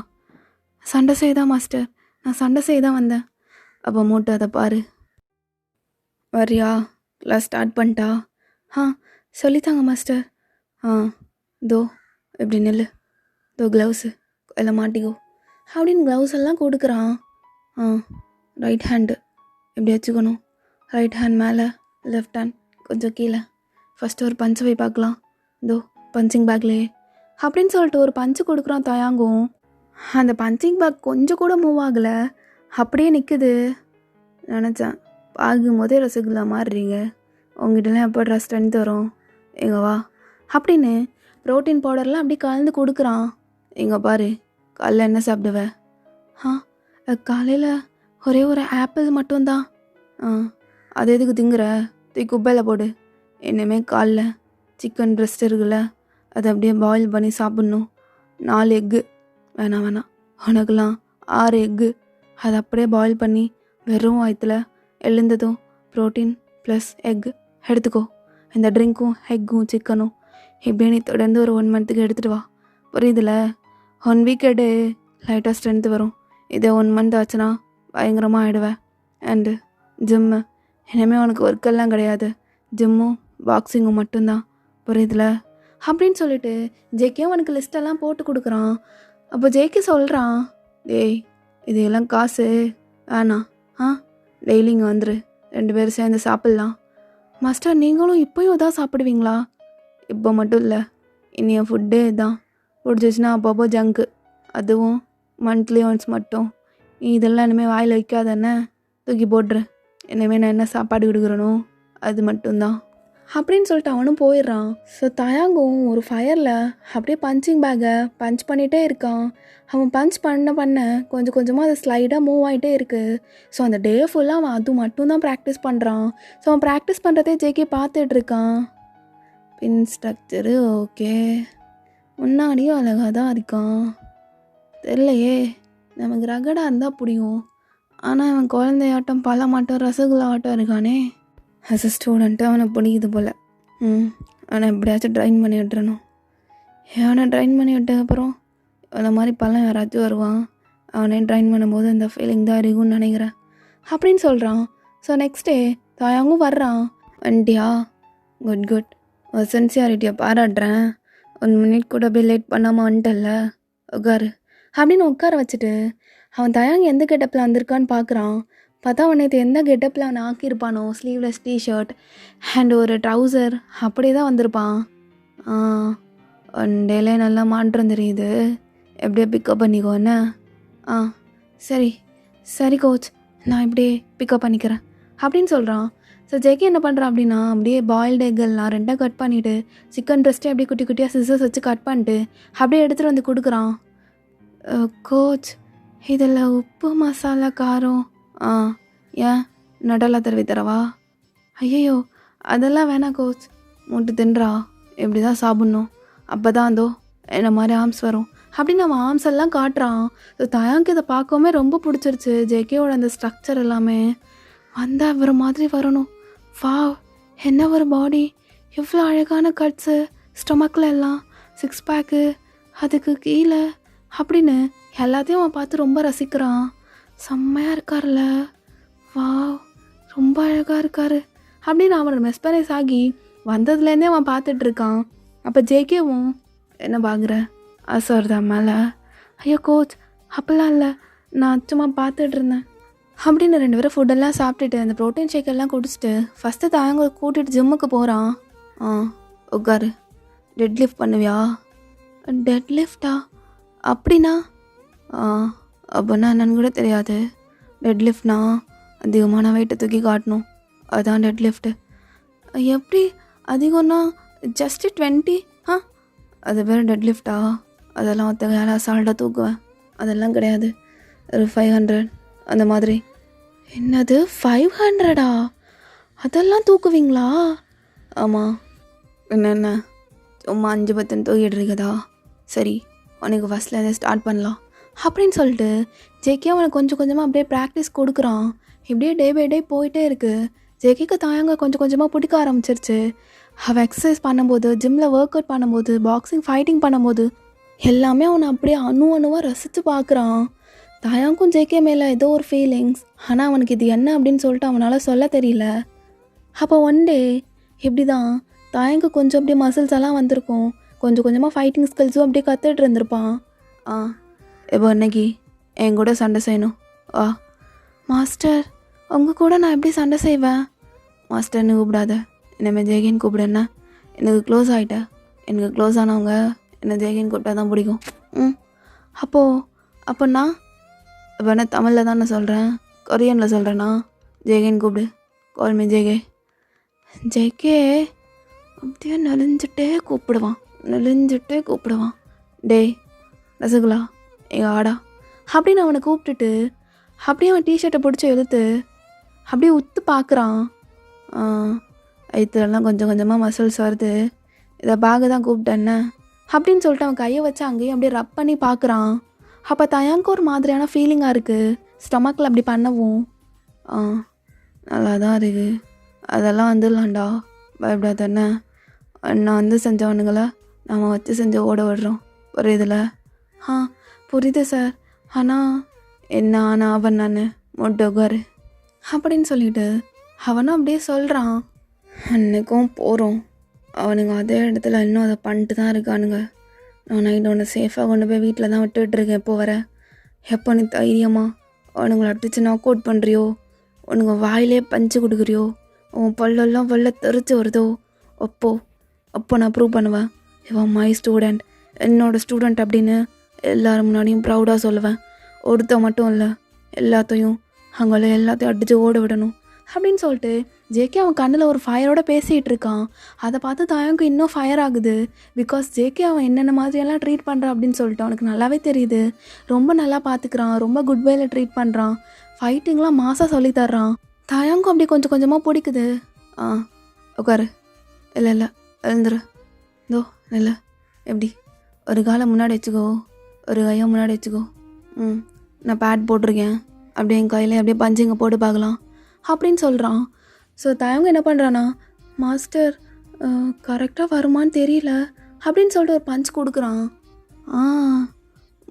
சண்டை செய்ய தான் மாஸ்டர், நான் சண்டை செய்ய தான் வந்தேன். அப்போ மூட்டை அதை பாரு. வரியா? கிளாஸ் ஸ்டார்ட் பண்ணிட்டா? சொல்லித்தாங்க மாஸ்டர். தோ எப்படி நெல், தோ க்ளவுஸு எல்லாம் மாட்டிக்கோ அப்படின்னு க்ளவுஸ் எல்லாம் கொடுக்குறான். ரைட் ஹேண்டு எப்படி வச்சுக்கணும், ரைட் ஹேண்ட் மேலே, லெஃப்ட் ஹேண்ட் கொஞ்சம் கீழே. ஃபஸ்ட்டு ஒரு பஞ்சு போய் பார்க்கலாம், தோ பஞ்சிங் பேக்லேயே அப்படின்னு சொல்லிட்டு ஒரு பஞ்சு கொடுக்குறான் தயாங்கும். அந்த பஞ்சிங் பேக் கொஞ்சம் கூட மூவ் ஆகலை, அப்படியே நிற்குது. நினச்சேன் பார்க்கும்போதே ரசகுல்லா மாறுறீங்க, உங்ககிட்டலாம் எப்போ ஸ்ட்ரென்த் வரும், எங்க வா அப்படின்னு ப்ரோட்டீன் பவுடர்லாம் அப்படி கலந்து கொடுக்குறான். எங்கே பாரு, காலைல என்ன சாப்பிடுவ? காலையில் ஒரே ஒரு ஆப்பிள் மட்டும்தான். அது எதுக்கு திங்குற? தூக்கி குப்பையில் போடு. இனிமேல் காலைல சிக்கன் பிரெஸ்ட் இருக்குல்ல, அதை அப்படியே பாயில் பண்ணி சாப்பிட்ணும். 4 எக்கு வேணாம், உனக்குலாம் 6 எக்கு. அதை அப்படியே பாயில் பண்ணி வெறும் வயிற்றுல எழுந்ததும் ப்ரோட்டீன் ப்ளஸ் எக் எடுத்துக்கோ. இந்த ட்ரிங்க்கும் எக்கும் சிக்கனும் இப்படியே நீ தொடர்ந்து ஒரு 1 மந்த்துக்கு எடுத்துகிட்டு வா. புரியுதுல? 1 வீக் எடு, லைட்டாக ஸ்ட்ரென்த்து வரும். இதே 1 மந்த் ஆச்சுன்னா பயங்கரமாக ஆகிடுவேன். அண்டு ஜிம்மு, இனிமேல் உனக்கு ஒர்க்கெல்லாம் கிடையாது, ஜிம்மும் பாக்ஸிங்கும் மட்டும்தான், புரியுதுல அப்படின்னு சொல்லிட்டு ஜேகே அவனுக்கு லிஸ்ட்டெல்லாம் போட்டு கொடுக்குறான். அப்போ ஜேகே சொல்கிறான், டேய் இதெல்லாம் காசு வேணாம், டெய்லி இங்கே வந்துரு, 2 பேரும் சேர்ந்து சாப்பிட்லாம். மாஸ்டர் நீங்களும் இப்போயும் தான் சாப்பிடுவீங்களா? இப்போ மட்டும் இல்லை, இனி என் ஃபுட்டே தான், பிடிச்சிச்சின்னா அப்பப்போ ஜங்கு, அதுவும் மந்த்லி ஒன்ஸ் மட்டும். நீ இதெல்லாம் இனிமேல் வாயில் வைக்காதானே, தூக்கி போட்டுரு. இனிமேல் நான் என்ன சாப்பாடு கொடுக்குறனோ அது மட்டும்தான் அப்படின்னு சொல்லிட்டு அவனும் போயிடுறான். ஸோ தயாங்கும் ஒரு ஃபயரில் அப்படியே பஞ்சிங் பேக்கை பஞ்ச் பண்ணிகிட்டே இருக்கான். அவன் பஞ்ச் பண்ண கொஞ்சம் கொஞ்சமாக அது ஸ்லைடாக மூவ் ஆகிட்டே இருக்குது. ஸோ அந்த டே ஃபுல்லாக அவன் அது மட்டும்தான் ப்ராக்டிஸ் பண்ணுறான். ஸோ அவன் ப்ராக்டிஸ் பண்ணுறதே ஜேகே பார்த்துட்ருக்கான். பின் ஸ்ட்ரக்சரு ஓகே, முன்னாடியும் அழகாக தான் இருக்கான். தெரியலையே, நமக்கு ரகடாக இருந்தால் பிடிக்கும். ஆனால் அவன் குழந்தையாட்டம் பழமாட்டம் ரசகுல்லா ஆட்டம் இருக்கானே. ஆஸ் அ ஸ்டூடெண்ட்டு அவனை பிடிக்குது போல். அவனை எப்படியாச்சும் ட்ரைன் பண்ணி விட்டுறணும். அவனை ட்ரைன் பண்ணி விட்டதுக்கப்புறம் அந்த மாதிரி பழம் யாராச்சும் வருவான், அவனே ட்ரைன் பண்ணும்போது அந்த ஃபீலிங் தான் இருக்கும்னு நினைக்கிறேன் அப்படின்னு சொல்கிறான். ஸோ நெக்ஸ்ட் டே தாயாங்கும் வர்றான். வண்டியா குட் ஒரு சின்சியாரிட்டியை பாராட்டுறேன். 1 மினிட் கூட அப்படியே லேட் பண்ணாமல் வந்துட்டல்ல, உட்காரு அப்படின்னு உட்கார வச்சுட்டு அவன் தயாங் எந்த கெட்டப்பில் வந்திருக்கான்னு பார்க்குறான். பார்த்தா அவன் நேற்று எந்த கெட்டப்பில் அவனை ஆக்கியிருப்பானோ, ஸ்லீவ்லெஸ் டிஷர்ட் அண்ட் ஒரு ட்ரௌசர் அப்படியே தான் வந்திருப்பான். 1 டேலே நல்லா மாற்றம் தெரியுது, எப்படியே பிக்கப் பண்ணிக்கோ என்ன. சரி கோச், நான் இப்படியே பிக்கப் பண்ணிக்கிறேன் அப்படின்னு சொல்கிறான். ஸோ ஜெகி என்ன பண்ணுறான் அப்படின்னா, அப்படியே பாயில்டு எக்கெல்லாம் 2 கட் பண்ணிவிட்டு சிக்கன் ப்ரெஸ்ட்டே அப்படியே குட்டி குட்டியாக சிசர்ஸ் வச்சு கட் பண்ணிட்டு அப்படியே எடுத்துகிட்டு வந்து கொடுக்குறான். கோச் இதில் உப்பு மசாலா காரம் ஏன் நடலாம் தடவி தரவா? ஐயோ அதெல்லாம் வேணாம் கோச், மூட்டு தின்றா, இப்படி தான் சாப்பிட்ணும், அப்போ தான் அதோ என்ன மாதிரி ஆர்ம்ஸ் வரும் அப்படின்னு அவன் ஆர்ம்ஸ் எல்லாம் காட்டுறான். ஸோ தயாங்க்கு இதை பார்க்கவுமே ரொம்ப பிடிச்சிருச்சு. ஜேகேவோட அந்த ஸ்ட்ரக்சர் எல்லாமே வந்தால் இவர மாதிரி வரணும். வா என்ன ஒரு பாடி, எவ்வளோ அழகான கட்ஸு, ஸ்டொமக்கில் எல்லாம் 6 பேக்கு, அதுக்கு கீழே அப்படின்னு எல்லாத்தையும் அவன் பார்த்து ரொம்ப ரசிக்கிறான். செம்மையாக இருக்கார்ல, வா ரொம்ப அழகாக இருக்கார் அப்படின்னு அவனோட மெஸ்பரைஸ் ஆகி வந்ததுலேருந்தே அவன் பார்த்துட்ருக்கான். அப்போ ஜேகேவும் என்ன பார்க்குற, ஆசை வருதா மேலே? ஐயோ கோச் அப்போல்லாம் இல்லை, நான் சும்மா பார்த்துட்டு இருந்தேன் அப்படின்னு 2 பேரும் ஃபுட்டெல்லாம் சாப்பிட்டுட்டு அந்த ப்ரோட்டீன் ஷேக் எல்லாம் குடிச்சிட்டு ஃபஸ்ட்டு தாங்க கூட்டிகிட்டு ஜிம்முக்கு போகிறான். உட்காரு, டெட் லிஃப்ட் பண்ணுவியா? டெட் லிஃப்டா அப்படின்னா? அப்போனா என்னன்னு கூட தெரியாது. டெட் லிஃப்ட்னா அதிகமான வெயிட்டை தூக்கி காட்டணும், அதுதான் டெட் லிஃப்ட்டு. எப்படி அதிகம்னா ஜஸ்ட்டு 20? அது பேர் டெட் லிஃப்டா? அதெல்லாம் ஒருத்தங்க யாரும் அசால்ட்டாக தூக்குவேன், அதெல்லாம் கிடையாது. ஒரு 500 அந்த மாதிரி. என்னது 500? அதெல்லாம் தூக்குவீங்களா? ஆமாம், என்ன சும்மா 5-10 தூக்கிட்டு இருக்குதா? சரி உனக்கு ஃபஸ்ட்லேருந்தே ஸ்டார்ட் பண்ணலாம் அப்படின்னு சொல்லிட்டு ஜேகே அவனுக்கு கொஞ்சம் கொஞ்சமாக அப்படியே ப்ராக்டிஸ் கொடுக்குறான். இப்படியே டே பை டே போயிட்டே இருக்குது. ஜேகேக்கு தாயாங்க கொஞ்சம் கொஞ்சமாக பிடிக்க ஆரம்பிச்சிருச்சு. அவன் எக்ஸசைஸ் பண்ணும்போது, ஜிம்மில் ஒர்க் அவுட் பண்ணும்போது, பாக்ஸிங் ஃபைட்டிங் பண்ணும்போது எல்லாமே அவனை அப்படியே அணுவாக ரசித்து பார்க்குறான். தாயாங்கும் ஜேகே மேலே ஏதோ ஒரு ஃபீலிங்ஸ், ஆனால் அவனுக்கு இது என்ன அப்படின்னு சொல்லிட்டு அவனால் சொல்ல தெரியல. அப்போ ஒன் டே இப்படி தான் தாயாங்கு கொஞ்சம் அப்படியே மசில்ஸ் எல்லாம் வந்திருக்கும், கொஞ்சம் கொஞ்சமாக ஃபைட்டிங் ஸ்கில்ஸும் அப்படியே கற்றுட்டு இருந்திருப்பான். இப்போ இன்னைக்கு என் கூட சண்டை செய்யணும் வா. மாஸ்டர் உங்கள் கூட நான் எப்படி சண்டை செய்வேன்? மாஸ்டர்னு கூப்பிடாத, இனிமேல் ஜேகின்னு கூப்பிடுன்னா. எனக்கு க்ளோஸ் ஆகிட்டேன், எனக்கு க்ளோஸ் ஆனவங்க என்னை ஜேகின்னு கூப்பிட்டா தான் பிடிக்கும். அப்போ நான் இப்போ என்ன தமிழில் தான் நான் சொல்கிறேன், கொரியனில் சொல்கிறேன்னா? ஜேகின்னு கூப்பிடு, கால்மி ஜேகே. ஜேகே அப்படியே நெளிஞ்சிட்டே கூப்பிடுவான். டேய் ரசகுல்லா எங்கள் ஆடா அப்படின்னு அவனை கூப்பிட்டுட்டு அப்படியே அவன் டிஷர்ட்டை பிடிச்சி இழுத்து அப்படியே உத்து பார்க்குறான். வயிற்றுலலாம் கொஞ்சம் கொஞ்சமாக மசில்ஸ் வருது, இதை பார்க்க தான் கூப்பிட்டேன்ன அப்படின்னு சொல்லிட்டு அவன் கையை வச்சு அங்கேயும் அப்படியே ரப் பண்ணி பார்க்குறான். அப்போ தயாங்க்கு ஒரு மாதிரியான ஃபீலிங்காக இருக்குது ஸ்டொமக்கில் அப்படி பண்ணவும். நல்லா தான் இருக்குது, அதெல்லாம் வந்துடலாம்டா, பயப்படாதண்ணே. நான் செஞ்சவனுங்களை நாம் வச்சு செஞ்சு ஓட விடுறோம், புரியுதுல? புரியுது சார். ஆனால் என்ன அவன் நான் முட்டை உட்காரு அப்படின்னு சொல்லிட்டு அவனும் அப்படியே சொல்கிறான். அன்னைக்கும் போகிறோம், அவனுங்க அதே இடத்துல இன்னும் அதை பண்ணிட்டு தான் இருக்கானுங்க. நான் நைட்டு ஒன்று சேஃபாக கொண்டு போய் வீட்டில் தான் விட்டுட்ருக்கேன். எப்போ வர, எப்போ நீ தைரியமா அவனுங்களை அடிச்சு நாக் அவுட் பண்ணுறியோ, அவனுங்க வாயிலே பஞ்சு கொடுக்குறியோ, உன் பல்லெல்லாம் வெளில தெரிச்சு வருதோ, அப்போ நான் ப்ரூவ் பண்ணுவேன் இவன் மை ஸ்டூடெண்ட், என்னோடய ஸ்டூடெண்ட் அப்படின்னு எல்லாரும் முன்னாடியும் ப்ரௌடாக சொல்லுவேன். ஒருத்த மட்டும் இல்லை, எல்லாத்தையும் எல்லாத்தையும் அடித்து ஓட விடணும் அப்படின்னு சொல்லிட்டு ஜேகே அவன் கண்ணில் ஒரு ஃபயரோட பேசிகிட்டு இருக்கான். அதை பார்த்து தாயாங்கு இன்னும் ஃபயர் ஆகுது. பிகாஸ் ஜேகே அவன் என்னென்ன மாதிரியெல்லாம் ட்ரீட் பண்ணுறான் அப்படின்னு சொல்லிட்டு அவனுக்கு நல்லாவே தெரியுது. ரொம்ப நல்லா பார்த்துக்கிறான், ரொம்ப குட் வேல ட்ரீட் பண்ணுறான், ஃபைட்டிங்லாம் மாசாக சொல்லித்தர்றான். தாயாங்கும் அப்படி கொஞ்சம் கொஞ்சமாக பிடிக்குது. உட்காரு, இல்லை எழுந்துரு, இதோ இல்லை, எப்படி ஒரு காலை முன்னாடி வச்சுக்கோ, ஒரு கையை முன்னாடி வச்சுக்கோ. நான் பேட் போட்டிருக்கேன், அப்படியே என் கையில் அப்படியே பஞ்சிங்க போட்டு பார்க்கலாம் அப்படின்னு சொல்கிறான். ஸோ தயங்க என்ன பண்ணுறான்னா, மாஸ்டர் கரெக்டாக வருமானு தெரியல அப்படின்னு சொல்லிட்டு ஒரு பஞ்ச் கொடுக்குறான்.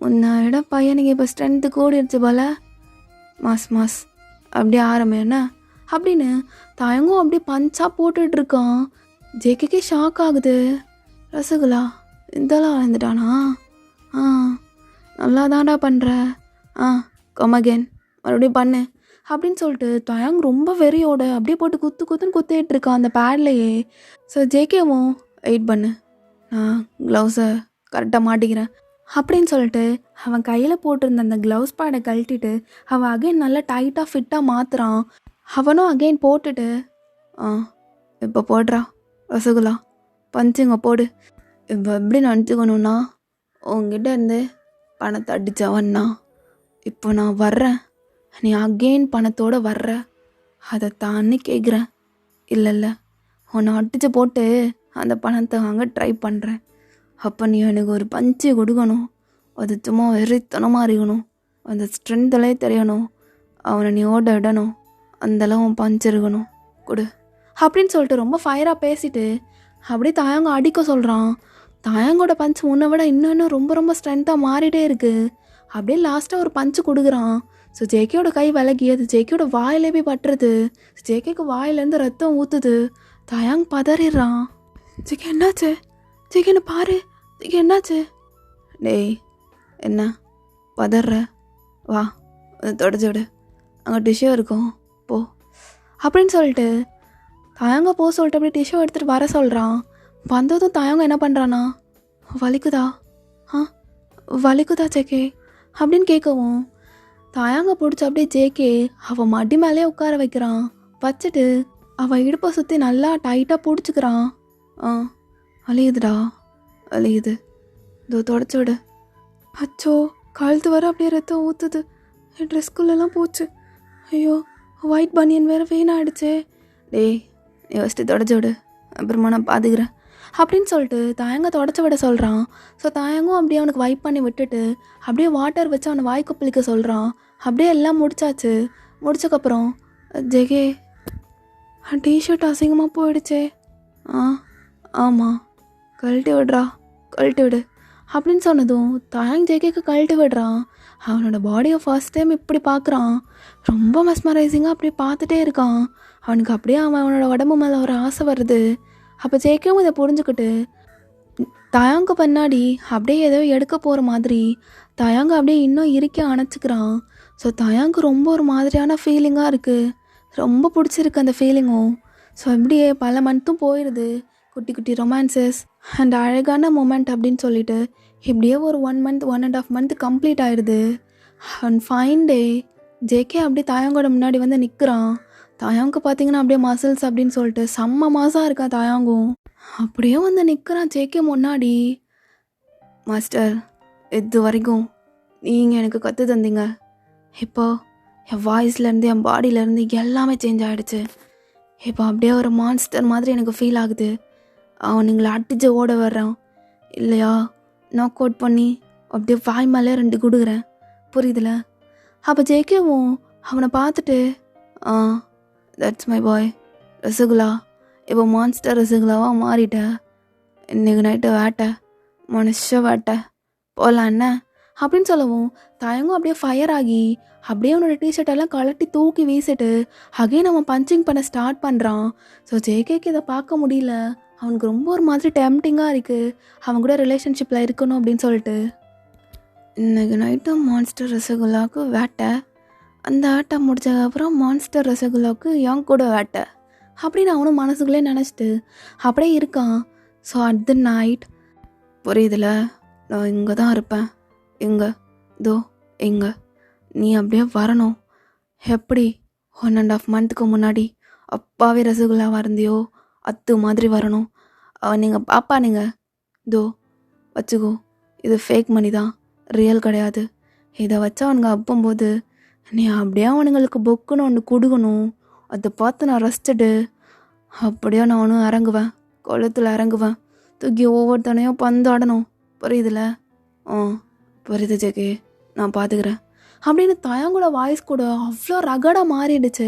முன்னாடிட பையனுக்கு இப்போ ஸ்ட்ரென்த்து கூடிடுச்சு போல, மாஸ் அப்படியே என்ன அப்படின்னு தயங்கும் அப்படியே பஞ்சாக போட்டுட்ருக்கான். ஜேகேக்கே ஷாக் ஆகுது. ரசகுலா இதெல்லாம் வளர்ந்துட்டானா? நல்லா தாண்டா பண்ணுற, கம் அகேன், மறுபடியும் பண்ணு அப்படின்னு சொல்லிட்டு தயாங் ரொம்ப வெறியோட அப்படியே போட்டு குத்துன்னு குத்திட்டு இருக்கான் அந்த பேட்லையே. ஸோ ஜேகேவும் வெயிட் பண்ணு, நான் க்ளவுஸை கரெக்டாக மாட்டிக்கிறேன் அப்படின்னு சொல்லிட்டு அவன் கையில் போட்டிருந்த அந்த க்ளவுஸ் பேடை கழட்டிட்டு அவன் அகைன் நல்லா டைட்டாக ஃபிட்டாக மாற்றுறான். அவனும் அகைன் போட்டுட்டு இப்போ போடுறா ரசகுலா, பஞ்சுங்க போடு. இப்போ எப்படி நினச்சிக்கணுன்னா, உங்ககிட்ட இருந்து பணத்தை அடித்தவன்னா இப்போ நான் வர்றேன், நீ அகெயின் பணத்தோடு வர்ற, அதை தானே கேட்குறேன். இல்லை உன்னை அடித்து போட்டு அந்த பணத்தை வாங்க ட்ரை பண்ணுறேன். அப்போ நீ எனக்கு ஒரு பஞ்சு கொடுக்கணும், அது சும்மா வெறித்தனமாக இருக்கணும், அந்த ஸ்ட்ரென்த்திலே தெரியணும், அவனை நீ ஓட விடணும், அந்தளவு உன் பஞ்சு இருக்கணும், கொடு அப்படின்னு சொல்லிட்டு ரொம்ப ஃபயராக பேசிட்டு அப்படியே தாயாங்க அடிக்க சொல்கிறான். தாயாங்கோட பஞ்சு முன்னை விட இன்னும் ரொம்ப ரொம்ப ஸ்ட்ரென்த்தாக மாறிட்டே இருக்குது. அப்படியே லாஸ்ட்டாக ஒரு பஞ்சு கொடுக்குறான். ஸோ ஜேகேயோட கை விலகி அது ஜேகேயோட வாயிலே போய் பட்டுறது. ஜேகேக்கு வாயிலேருந்து ரத்தம் ஊற்றுது. தாயாங் பதறிடுறான். ஜேகே என்னாச்சு, ஜேகேன்னு பாரு, ஜேகே என்னாச்சு? டேய் என்ன பதற, வா தொடச்சி விடு, அங்கே டிஷ்யூ இருக்கும் போ அப்படின்னு சொல்லிட்டு தாயாங்க போ சொல்லிட்டு அப்படியே டிஷ்யூ எடுத்துகிட்டு வர சொல்கிறான். வந்ததும் தாயாங்க என்ன பண்ணுறான்னா, வலிக்குதா வலிக்குதா ஜேகே அப்படின்னு கேட்கவும் தாயாங்க பிடிச்சி அப்படியே ஜேகே அவன் மடி மேலே உட்கார வைக்கிறான். வச்சுட்டு அவன் இடுப்பை சுற்றி நல்லா டைட்டாக பிடிச்சிக்கிறான். அழியுதுடா அழியுது, இதோ தொடச்சி விடு. அச்சோ கழுத்து வர அப்படியே ரத்தம் ஊற்றுது, என் ட்ரெஸ்குள்ளெல்லாம் போச்சு. ஐயோ ஒயிட் பனியன் வேறு வீணாகிடுச்சே. டேய் நீ ஃபஸ்ட்டு தொடச்சி விடு, அப்புறமா நான் பார்த்துக்கிறேன் அப்படின்னு சொல்லிட்டு தாயங்க தொடச்சி விட சொல்கிறான். ஸோ தாயங்கும் அப்படியே அவனுக்கு வைப் பண்ணி விட்டுட்டு அப்படியே வாட்டர் வச்சு அவனை வாய்க்கு பிளிக்க சொல்கிறான். அப்படியே எல்லாம் முடிச்சாச்சு. முடிச்சக்கப்புறம் ஜெகே டிஷர்ட் அசிங்கமாக போயிடுச்சே. ஆமாம் கழட்டி விடுறா, கழட்டி விடு அப்படின்னு சொன்னதும் தாயங் ஜெகேக்கு கழட்டி விடுறான். அவனோட பாடியை ஃபர்ஸ்ட் டைம் இப்படி பார்க்குறான். ரொம்ப மெஸ்மரைசிங்காக அப்படியே பார்த்துட்டே இருக்கான். அவனுக்கு அப்படியே அவனோட உடம்பு மேலே ஒரு ஆசை வருது. அப்போ ஜேகேவும் இதை புரிஞ்சுக்கிட்டு தாயாங்க பின்னாடி அப்படியே ஏதோ எடுக்க போகிற மாதிரி தாயாங்க அப்படியே இன்னும் இறுக்கி அணைச்சிக்கிறான். ஸோ தாயாங்கு ரொம்ப ஒரு மாதிரியான ஃபீலிங்காக இருக்குது. ரொம்ப பிடிச்சிருக்கு அந்த ஃபீலிங்கும். ஸோ இப்படியே பல மந்த்தும் போயிடுது. குட்டி குட்டி ரொமான்சஸ் அண்ட் அழகான மூமெண்ட் அப்படின்னு சொல்லிட்டு இப்படியே ஒரு 1 month 1.5 month கம்ப்ளீட் ஆகிடுது. அண்ட் ஃபைன் டே ஜேகே அப்படியே தாயாங்கோட முன்னாடி வந்து நிற்கிறான். தாயாங்கு பார்த்தீங்கன்னா அப்படியே மசில்ஸ் அப்படின்னு சொல்லிட்டு செம்ம மாசாக இருக்கா தாயாங்கும். அப்படியே வந்து நிற்கிறான் ஜேகே முன்னாடி. மாஸ்டர் இது வரைக்கும் நீங்கள் எனக்கு கற்று தந்தீங்க, இப்போ என் வாய்ஸ்லேருந்து என் பாடியிலேருந்து எல்லாமே சேஞ்ச் ஆகிடுச்சு. இப்போ அப்படியே ஒரு மான்ஸ்டர் மாதிரி எனக்கு ஃபீல் ஆகுது. அவனுங்களை அடித்து ஓட வர்றான் இல்லையா, நாக் அவுட் பண்ணி அப்படியே வாய் மேலே 2 கொடுக்குறேன், புரியுதுல? அப்போ ஜேகேவும் அவனை பார்த்துட்டு தட்ஸ் மை பாய் ரசகுலா, இப்போ மான்ஸ்டர் ரசகுலாவாக மாறிட்ட. இன்றைக்கி நைட்டு வேட்டை, மனுஷ வேட்டை போகலாம் என்ன அப்படின்னு சொல்லவும் தயங்கும் அப்படியே ஃபயர் ஆகி அப்படியே அவனோட டிஷர்ட்டெல்லாம் கழட்டி தூக்கி வீசிட்டு அகைன் அவன் பஞ்சிங் பண்ண ஸ்டார்ட் பண்ணுறான். ஸோ ஜேகேக்கு இதை பார்க்க முடியல. அவனுக்கு ரொம்ப ஒரு மாதிரி டெம்டிங்காக இருக்குது அவன் கூட ரிலேஷன்ஷிப்பில் இருக்கணும் அப்படின்னு சொல்லிட்டு. இன்றைக்கி நைட்டு மான்ஸ்டர் ரசகுல்லாவுக்கு வேட்டை, அந்த வேட்டை முடிச்சதுக்கப்புறம் மான்ஸ்டர் ரசகுல்லாவுக்கு என் கூட வேட்டை அப்படின்னு அவனும் மனசுக்குள்ளே நினச்சிட்டு அப்படியே இருக்கான். ஸோ அட் த நைட் புரியுதுல, நான் இங்கே தான் இருப்பேன், எங்கே தோ எங்கே நீ அப்படியே வரணும். எப்படி 1.5 மந்த்துக்கு முன்னாடி அப்பாவே ரசகுல்லாவாக இருந்தியோ அத்து மாதிரி வரணும். நீங்கள் பாப்பா நீங்கள் தோ வச்சுக்கோ, இது ஃபேக் மணி தான், ரியல் கிடையாது. இதை வச்சு அவனுங்க அப்பும்போது நீ அப்படியே அவனுங்களுக்கு பொக்குன்னு ஒன்று கொடுக்கணும். அதை பார்த்து நான் ரசிச்சுட்டு அப்படியே நானும் இறங்குவேன், குளத்தில் இறங்குவேன், தூக்கி ஒவ்வொருத்தனையும் பந்தாடணும். புரியுதுல? புரியுது ஜெகே, நான் பார்த்துக்கிறேன் அப்படின்னு தயங்கூட வாய்ஸ் கூட அவ்வளோ ரகடாக மாறிடுச்சு.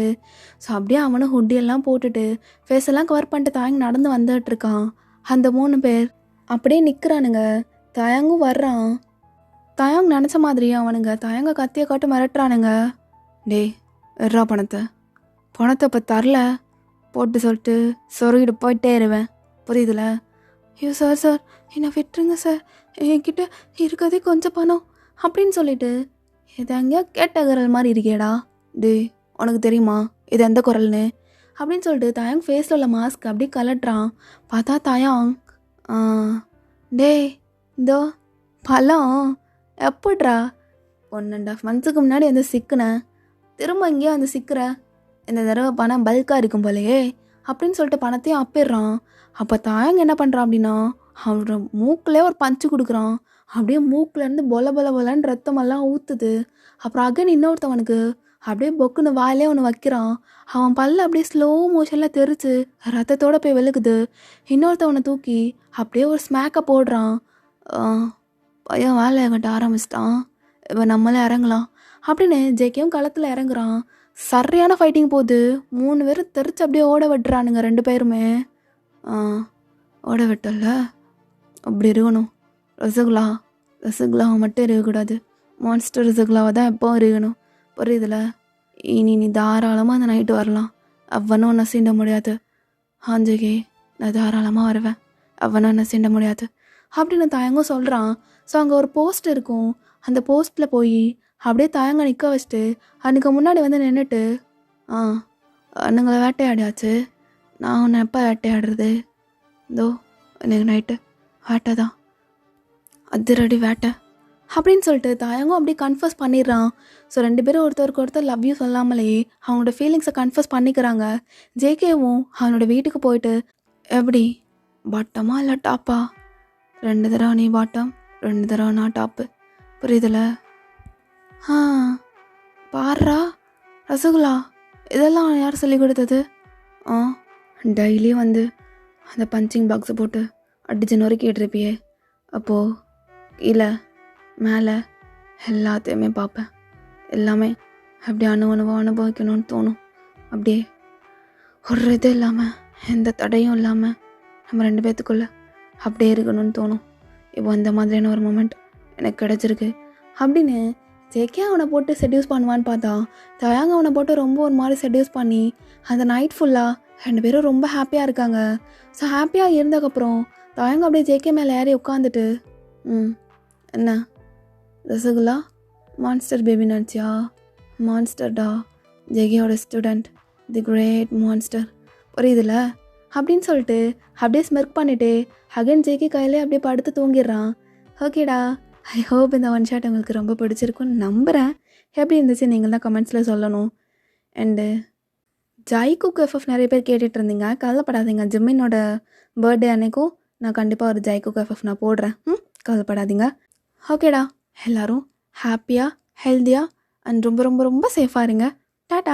ஸோ அப்படியே அவனும் ஹுட்டியெல்லாம் போட்டுட்டு ஃபேஸெல்லாம் கவர் பண்ணிட்டு தயங்க நடந்து வந்துட்டுருக்கான். அந்த 3 பேர் அப்படியே நிற்கிறானுங்க. தயங்கும் வர்றான். தயங்க நினச்ச மாதிரியே அவனுங்க தயங்க கத்தியை காட்டு மிரட்டுறானுங்க. டேய் எட்ரா பணத்தை இப்போ தரல போட்டு சொல்லிட்டு சொருகிட்டு போயிட்டே இருவேன், புரியுதுல? ஐயோ சார் என்னை விட்டுருங்க சார், என்கிட்ட இருக்கதே கொஞ்சம் பணம் அப்படின்னு சொல்லிட்டு இது எங்கேயா கேட்ட குரல் மாதிரி இருக்கேடா. டேய் உனக்கு தெரியுமா இது எந்த குரல்னு அப்படின்னு சொல்லிட்டு தயங் ஃபேஸில் உள்ள மாஸ்க் அப்படி கலட்டுறான். பார்த்தா தயங் டேய் இதோ பழம் எப்பட்றா 1.5 மந்த்ஸுக்கு முன்னாடி வந்து சிக்குனேன், திரும்ப இங்கேயே வந்து சிக்கிற, இந்த தடவை பணம் பல்காக இருக்கும் போலையே அப்படின்னு சொல்லிட்டு பணத்தையும் அப்பிடுறான். அப்போ தயங் என்ன பண்ணுறான் அப்படின்னா அவனோட மூக்கிலே ஒரு பஞ்சு கொடுக்குறான். அப்படியே மூக்கிலேருந்து பொலன்னு ரத்தமெல்லாம் ஊற்றுது. அப்புறம் அகன் இன்னொருத்தவனுக்கு அப்படியே பொக்குன்னு வாயிலே ஒன்று வைக்கிறான். அவன் பல்ல அப்படியே ஸ்லோ மோஷனில் தெரிச்சு ரத்தத்தோடு போய் விழுகுது. இன்னொருத்தவனை தூக்கி அப்படியே ஒரு ஸ்மேக்கை போடுறான். பையன் வேலையை கட்ட ஆரம்பிச்சிட்டான், இப்போ நம்மளே இறங்கலாம் அப்படின்னு ஜேகேயும் களத்தில் இறங்குறான். சரியான ஃபைட்டிங் போகுது. 3 பேரும் தெரிச்சு அப்படியே ஓட விட்டுறானுங்க 2 பேருமே. ஓட விட்டல அப்படி இருக்கணும். ரசகுல்லாவை மட்டும் இருக்கக்கூடாது, மான்ஸ்டர் ரசகுல்லாவை தான் எப்போ இருக்கணும், புரியுதுல? இனி நீ தாராளமாக அந்த நைட்டு வரலாம், அவனும் உன்னை சீண்ட முடியாது. ஜெகே நான் தாராளமாக வருவேன், அவனும் என்ன சீண்ட முடியாது அப்படின்னு தயங்கும் சொல்கிறான். ஸோ அங்கே ஒரு போஸ்ட் இருக்கும். அந்த போஸ்ட்டில் போய் அப்படியே தயங்க நிற்க வச்சுட்டு அன்றைக்கு முன்னாடி வந்து நின்றுட்டு அண்ணுங்களை வேட்டையாடியாச்சு, நான் உன்னை எப்போ வேட்டையாடுறது? இதோ இன்றைக்கி நைட்டு வேட்டை தான், அதிரடி வேட்டை அப்படின்னு சொல்லிட்டு தயங்கும் அப்படியே கன்ஃபர்ஸ் பண்ணிடுறான். ஸோ 2 பேரும் ஒருத்தருக்கு ஒருத்தர் லவ் யூ சொல்லாமலே அவங்களோட ஃபீலிங்ஸை கன்ஃபர்ஸ் பண்ணிக்கிறாங்க. ஜேகேவும் அவனோட வீட்டுக்கு போயிட்டு எப்படி பாட்டமா இல்லை டாப்பா, 2 தடவை நீ பாட்டம் 2 தடவை நான் டாப்பு, புரியுதுல? பாடுறா ரசகுல்லா, இதெல்லாம் யார் சொல்லி கொடுத்தது? டெய்லியும் வந்து அந்த பஞ்சிங் பாக்ஸை போட்டு அடிச்சு நொறுக்கிட்டுருப்பியே, அப்போது கீழே மேலே எல்லாத்தையுமே பார்ப்பேன், எல்லாமே அப்படியே அனுபவிக்கணும்னு தோணும். அப்படியே ஒரு இது இல்லாமல் எந்த தடையும் இல்லாமல் நம்ம 2 பேர்த்துக்குள்ளே அப்படியே இருக்கணும்னு தோணும். இப்போ அந்த மாதிரியான ஒரு மொமெண்ட் எனக்கு கிடச்சிருக்கு அப்படின்னு ஜேகே அவனை போட்டு செட்யூஸ் பண்ணுவான்னு பார்த்தா தயங்க அவனை போட்டு ரொம்ப ஒரு மாதிரி செட்யூஸ் பண்ணி அந்த நைட் ஃபுல்லாக 2 பேரும் ரொம்ப ஹாப்பியாக இருக்காங்க. ஸோ ஹாப்பியாக இருந்ததுக்கப்புறம் தயங்க அப்படியே ஜேகே மேலே ஏறி உட்காந்துட்டு என்ன ரசகுல்லா மான்ஸ்டர் பேபி நினச்சியா? மான்ஸ்டர்டா, ஜேகேயோட ஸ்டூடெண்ட், தி கிரேட் மான்ஸ்டர், புரியுதுல? அப்படின்னு சொல்லிட்டு அப்படியே ஸ்மெர்க் பண்ணிவிட்டு அகைன் ஜேகே கையிலே அப்படியே படுத்து தூங்கிடுறான். ஓகேடா, ஐ ஹோப் இந்த ஒன் ஷாட் உங்களுக்கு ரொம்ப பிடிச்சிருக்குன்னு நம்புகிறேன். எப்படி இருந்துச்சு நீங்கள் தான் கமெண்ட்ஸில் சொல்லணும். அண்டு ஜைகுக் எஃப்எஃப் நிறைய பேர் கேட்டுட்டு இருந்தீங்க, கவலைப்படாதீங்க. ஜிம்மினோட பர்த்டே அன்னைக்கும் நான் கண்டிப்பாக ஒரு ஜைகுக் எஃப்எஃப் நான் போடுறேன், கவலைப்படாதீங்க. ஓகேடா, எல்லோரும் ஹாப்பியாக ஹெல்த்தியாக அண்ட் ரொம்ப ரொம்ப ரொம்ப சேஃபாக இருங்க. டாட்டா.